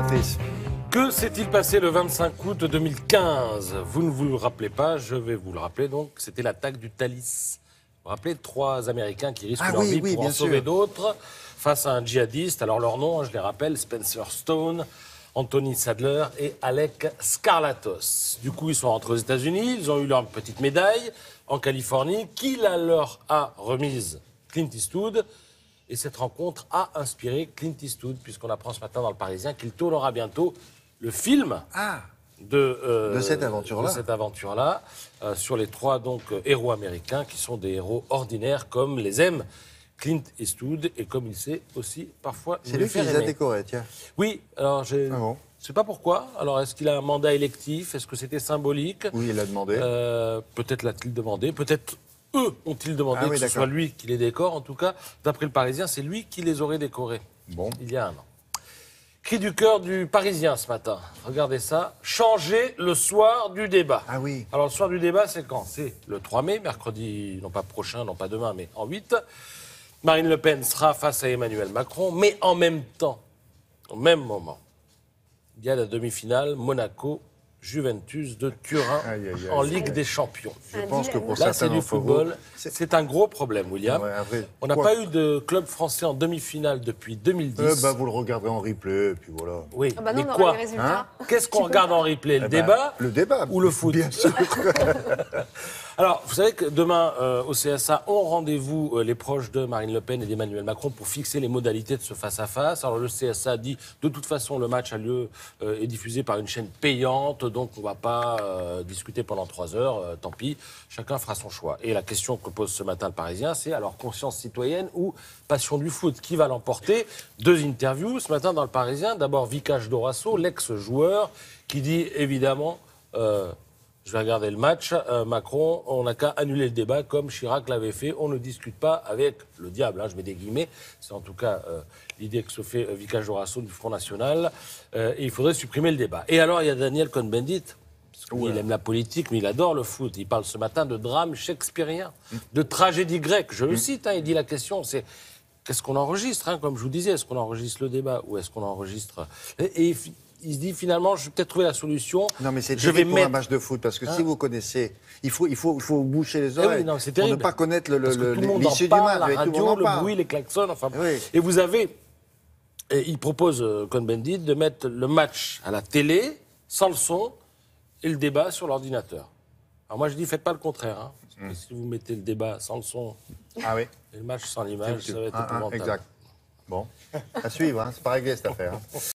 Patrice. Que s'est-il passé le 25 août 2015? Vous ne vous le rappelez pas, je vais vous le rappeler. Donc, c'était l'attaque du Thalys. Vous vous rappelez, 3 Américains qui risquent leur vie pour en sauver d'autres face à un djihadiste. Alors, leur nom, je les rappelle, Spencer Stone, Anthony Sadler et Alec Skarlatos. Du coup, ils sont rentrés aux États-Unis, ils ont eu leur petite médaille en Californie, qui leur a remise Clint Eastwood. Et cette rencontre a inspiré Clint Eastwood, puisqu'on apprend ce matin dans Le Parisien qu'il tournera bientôt le film de cette aventure-là, sur les 3 héros américains qui sont des héros ordinaires, comme les aime Clint Eastwood et comme il sait aussi parfois c'est lui qui les a décorés, tiens. Oui, alors je ne sais pas pourquoi. Alors est-ce qu'il a un mandat électif? Est-ce que c'était symbolique? Oui, il a demandé. Peut-être l'a-t-il demandé, peut-être eux ont-ils demandé que ce soit lui qui les décore. En tout cas, d'après Le Parisien, c'est lui qui les aurait décorés il y a un an. Cri du cœur du Parisien ce matin. Regardez ça. Changer le soir du débat. Ah oui. Alors, le soir du débat, c'est quand? C'est le 3 mai, mercredi, non pas prochain, non pas demain, mais en 8. Marine Le Pen sera face à Emmanuel Macron, mais en même temps, au même moment, il y a la demi-finale Monaco-Juventus de Turin en Ligue des Champions. Je pense que pour là, c'est certains du football. C'est un gros problème, William. On n'a pas eu de club français en demi-finale depuis 2010. Vous le regarderez en replay, et puis voilà. Oui, non, mais quoi Qu'est-ce qu'on regarde en replay? Le débat ou le foot? Bien sûr. Alors, vous savez que demain, au CSA, ont rendez-vous les proches de Marine Le Pen et d'Emmanuel Macron pour fixer les modalités de ce face-à-face. Alors, le CSA dit, de toute façon, le match a lieu, est diffusé par une chaîne payante, donc on ne va pas discuter pendant 3 heures, tant pis, chacun fera son choix. Et la question que pose ce matin Le Parisien, c'est alors conscience citoyenne ou passion du foot? Qui va l'emporter? 2 interviews ce matin dans Le Parisien. D'abord, Vicage Dorasso, l'ex-joueur, qui dit évidemment... je vais regarder le match. Macron, on n'a qu'à annuler le débat comme Chirac l'avait fait. On ne discute pas avec le diable, je mets des guillemets. C'est en tout cas l'idée que se fait Vicage Dorasso du Front National. Et il faudrait supprimer le débat. Et alors, il y a Daniel Cohn-Bendit. Il aime la politique, mais il adore le foot. Il parle ce matin de drame shakespearien, de tragédie grecque. Je le cite, il dit la question, c'est qu'est-ce qu'on enregistre, comme je vous disais, est-ce qu'on enregistre le débat ou est-ce qu'on enregistre... Et il se dit finalement, je vais peut-être trouver la solution. Non, mais c'est terrible pour un match de foot, parce que si vous connaissez, il faut boucher les oreilles pour ne pas connaître l'issue du match. La radio, le bruit, les klaxons, enfin... Oui. Et vous avez... il propose, Cohn-Bendit, de mettre le match à la télé, sans le son, et le débat sur l'ordinateur. Alors moi, je dis, faites pas le contraire. Parce que si vous mettez le débat sans le son et le match sans l'image, ça va être épouvantable. Exact. Bon, à suivre, c'est pas réglé cette affaire.